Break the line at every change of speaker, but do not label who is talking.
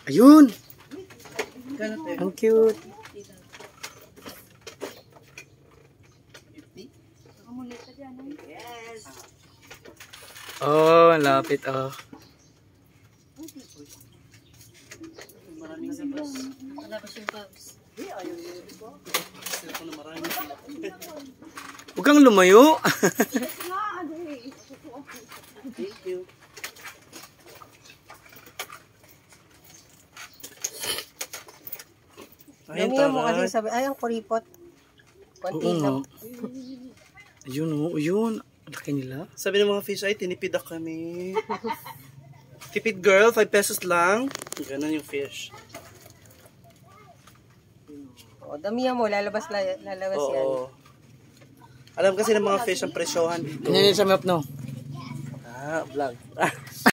Ayun! Ang cute. Oh, lapit oh. Huwag kang lumayo.
Thank you.
Damihan mo kasi sabi, ay ang kuripot. Konti lang.
Ayun oh, ayun. Laki nila.
Sabi ng mga fish ay tinipid ako kami. Tipid girl, 5 pesos lang. Ganun yung fish.
O, damihan mo, lalabas yan.
Oo. Alam kasi ng mga fish ang presyohan dito.
Hindi sa map no.
Vlog.